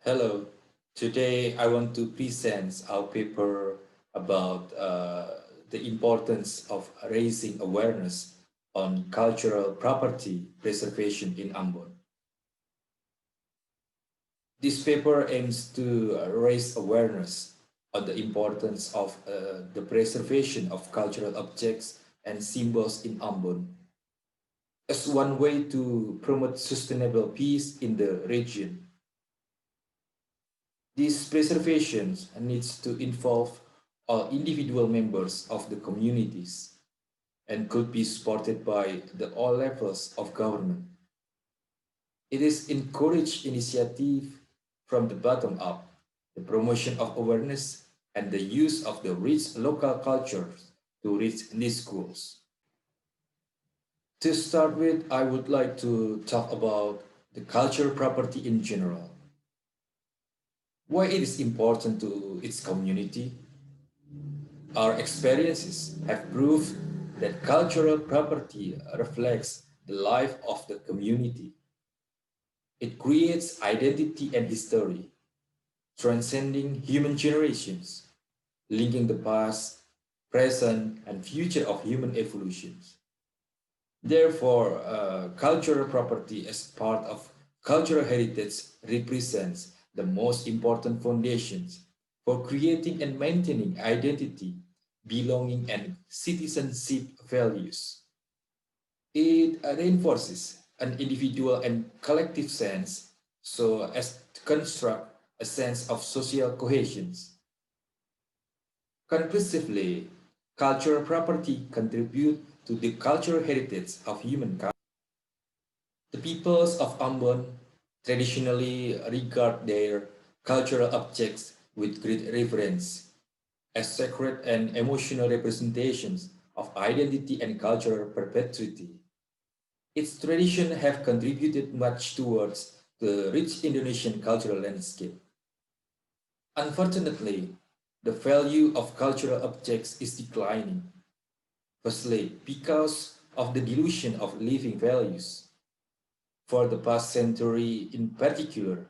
Hello, today I want to present our paper about the importance of raising awareness on cultural property preservation in Ambon. This paper aims to raise awareness on the importance of the preservation of cultural objects and symbols in Ambon as one way to promote sustainable peace in the region. This preservation needs to involve all individual members of the communities and could be supported by all levels of government. It is encouraged initiative from the bottom up, the promotion of awareness and the use of the rich local cultures to reach these goals. To start with, I would like to talk about the cultural property in general. Why it is important to its community. Our experiences have proved that cultural property reflects the life of the community. It creates identity and history, transcending human generations, linking the past, present, and future of human evolutions. Therefore, cultural property as part of cultural heritage represents the most important foundations for creating and maintaining identity, belonging, and citizenship values. It reinforces an individual and collective sense so as to construct a sense of social cohesion. Conclusively, cultural property contribute to the cultural heritage of humankind. The peoples of Ambon traditionally regard their cultural objects with great reverence as sacred and emotional representations of identity and cultural perpetuity. Its traditions have contributed much towards the rich Indonesian cultural landscape. Unfortunately, the value of cultural objects is declining. Firstly, because of the dilution of living values. For the past century in particular,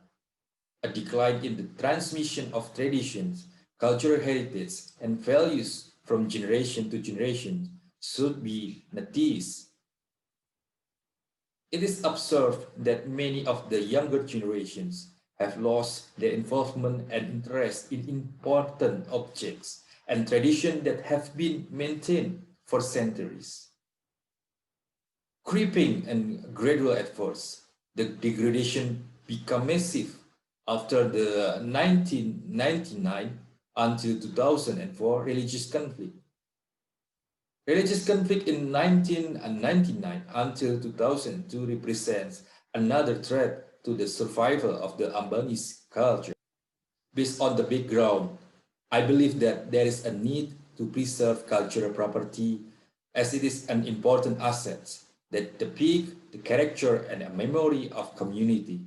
a decline in the transmission of traditions, cultural heritage, and values from generation to generation should be noticed. It is observed that many of the younger generations have lost their involvement and interest in important objects and traditions that have been maintained for centuries. Creeping and gradual at first, the degradation became massive after the 1999 until 2004 religious conflict. Religious conflict in 1999 until 2002 represents another threat to the survival of the Ambonese culture. Based on the background, I believe that there is a need to preserve cultural property as it is an important asset that depict the character and a memory of community,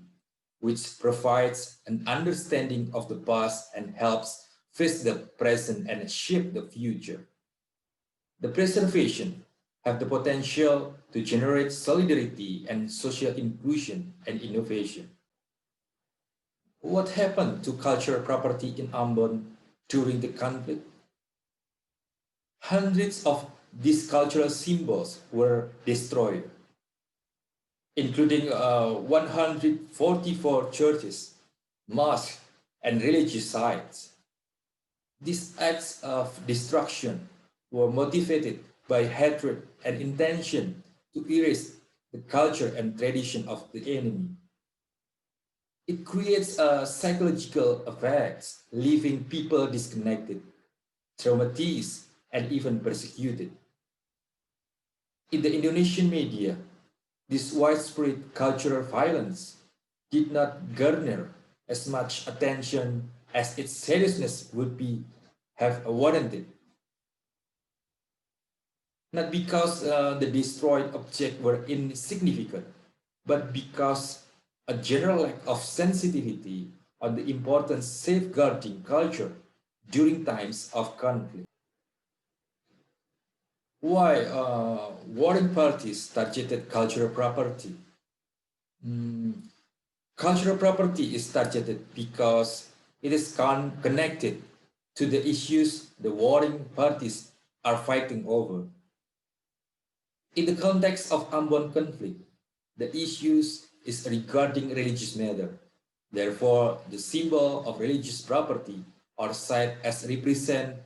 which provides an understanding of the past and helps face the present and shape the future. The preservation have the potential to generate solidarity and social inclusion and innovation. What happened to cultural property in Ambon during the conflict? Hundreds of these cultural symbols were destroyed, including 144 churches, mosques, and religious sites. These acts of destruction were motivated by hatred and intention to erase the culture and tradition of the enemy. It creates a psychological effects, leaving people disconnected, traumatized, and even persecuted. In the Indonesian media, this widespread cultural violence did not garner as much attention as its seriousness would be have warranted. Not because the destroyed objects were insignificant, but because a general lack of sensitivity on the importance safeguarding culture during times of conflict. Why warring parties targeted cultural property? Mm, Cultural property is targeted because it is connected to the issues the warring parties are fighting over. In the context of Ambon conflict, the issues is regarding religious matter. Therefore, the symbol of religious property or site as represent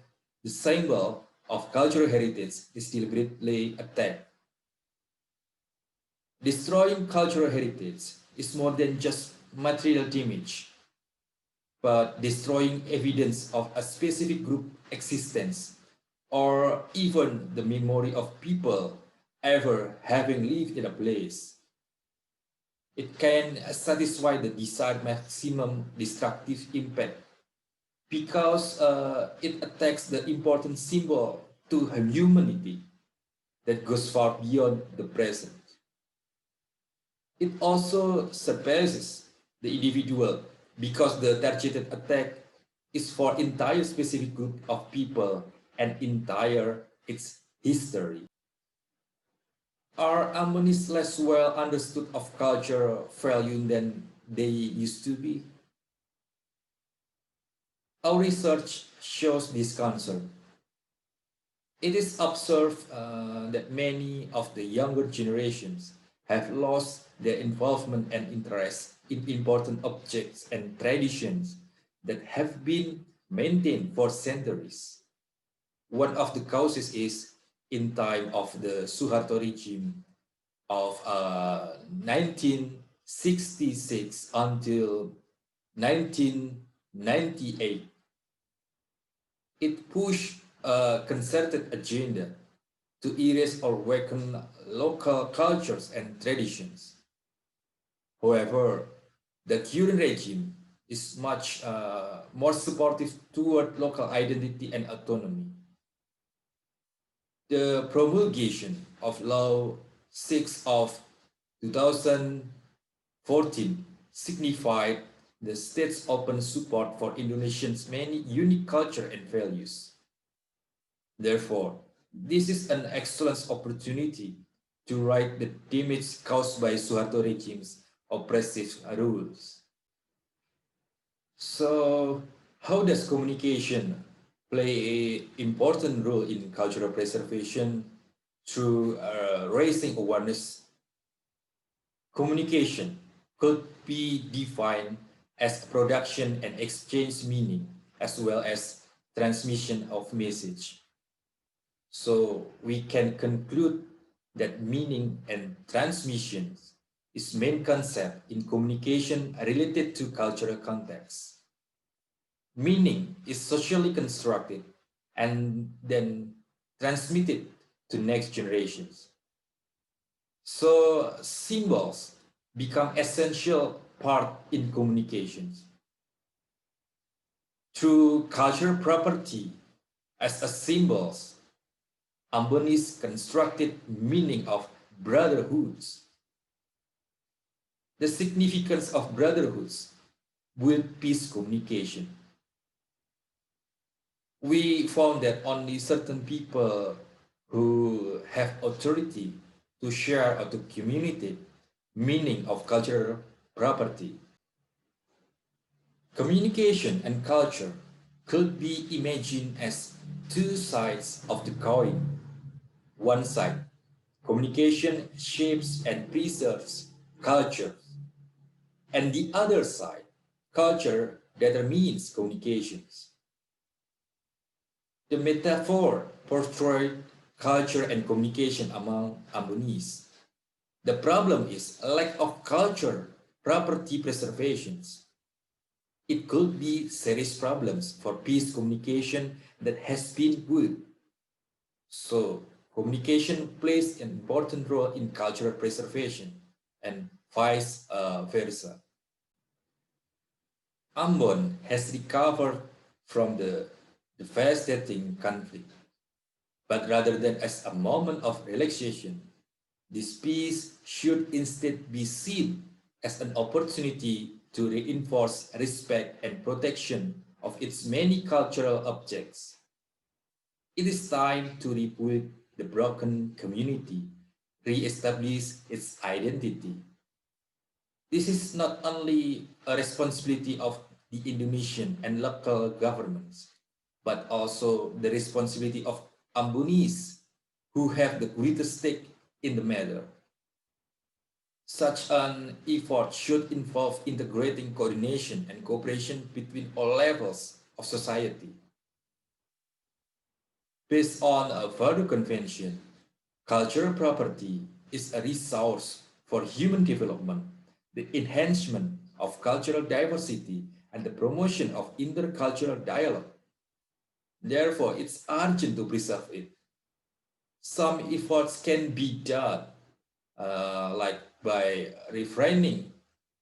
the symbol of cultural heritage is deliberately attacked. Destroying cultural heritage is more than just material damage, but destroying evidence of a specific group existence or even the memory of people ever having lived in a place. It can satisfy the desired maximum destructive impact because it attacks the important symbol to humanity that goes far beyond the present. It also surpasses the individual because the targeted attack is for entire specific group of people and entire its history. Are Ambonese less well understood of culture value than they used to be? Our research shows this concern. It is observed that many of the younger generations have lost their involvement and interest in important objects and traditions that have been maintained for centuries. One of the causes is in time of the Soeharto regime of 1966 until 1998. It pushed a concerted agenda to erase or weaken local cultures and traditions. However, the current regime is much more supportive toward local identity and autonomy. The promulgation of Law 6 of 2014 signified the state's open support for Indonesians' many unique culture and values. Therefore, this is an excellent opportunity to right the damage caused by Soeharto regime's oppressive rules. So, how does communication play an important role in cultural preservation through raising awareness? Communication could be defined as production and exchange meaning as well as transmission of message. So we can conclude that meaning and transmission is main concept in communication related to cultural context. Meaning is socially constructed and then transmitted to next generations. So symbols become essential part in communications. Through cultural property as a symbols, Ambonese constructed meaning of brotherhoods. The significance of brotherhoods with peace communication. We found that only certain people who have authority to share or to communicate meaning of cultural property. Communication and culture could be imagined as two sides of the coin. One side, communication shapes and preserves culture, and the other side, culture determines communications. The metaphor portrayed culture and communication among Ambonese. The problem is a lack of culture property preservations. It could be serious problems for peace communication that has been good. So communication plays an important role in cultural preservation and vice versa. Ambon has recovered from the devastating conflict, but rather than as a moment of relaxation, this peace should instead be seen as an opportunity to reinforce respect and protection of its many cultural objects. It is time to rebuild the broken community, re-establish its identity. This is not only a responsibility of the Indonesian and local governments, but also the responsibility of Ambonese, who have the greatest stake in the matter. Such an effort should involve integrating coordination and cooperation between all levels of society. Based on a Vado Convention, cultural property is a resource for human development, the enhancement of cultural diversity, and the promotion of intercultural dialogue. Therefore, it's urgent to preserve it. Some efforts can be done, like by refraining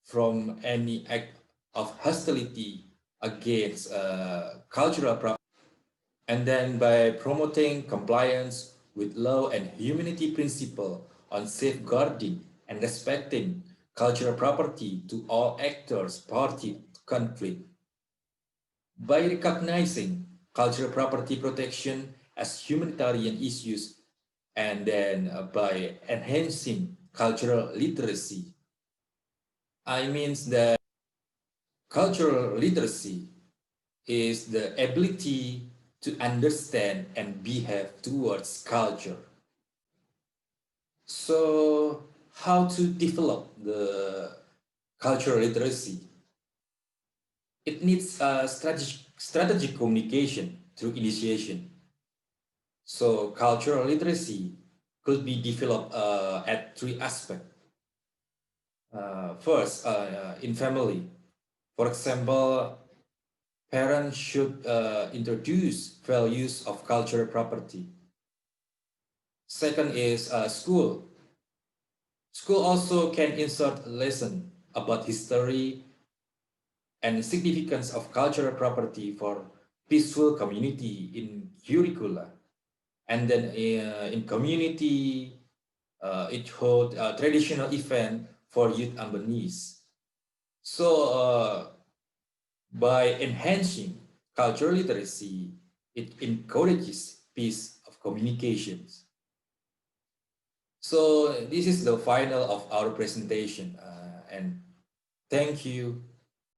from any act of hostility against cultural property, and then by promoting compliance with law and humanity principle on safeguarding and respecting cultural property to all actors party to conflict. By recognizing cultural property protection as humanitarian issues, and then by enhancing cultural literacy. I means that cultural literacy is the ability to understand and behave towards culture. So, how to develop the cultural literacy? It needs a strategic communication through initiation. So, cultural literacy could be developed at three aspects. First, in family. For example, parents should introduce values of cultural property. Second is school. School also can insert a lesson about history and significance of cultural property for peaceful community in curricula. And then in community, it hold a traditional event for youth Ambonese. So by enhancing cultural literacy, it encourages peace of communications. So this is the final of our presentation, and thank you.